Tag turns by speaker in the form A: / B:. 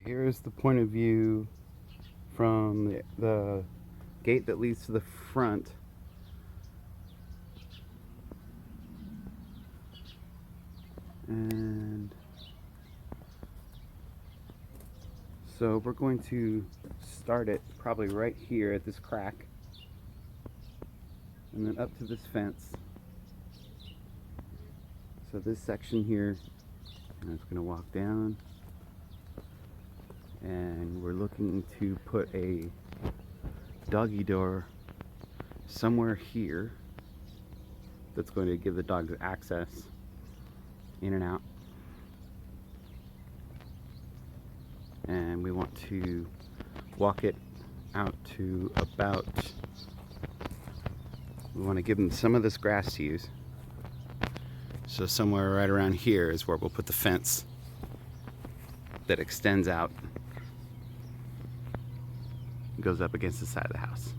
A: Here's the point of view from the gate that leads to the front. And so we're going to start it probably right here at this crack, and then up to this fence. So this section here, I'm just going to walk down, and we're looking to put a doggy door somewhere here that's going to give the dogs access in and out. And we want to walk it out to about, we want to give them some of this grass to use. So somewhere right around here is where we'll put the fence that extends out, goes up against the side of the house.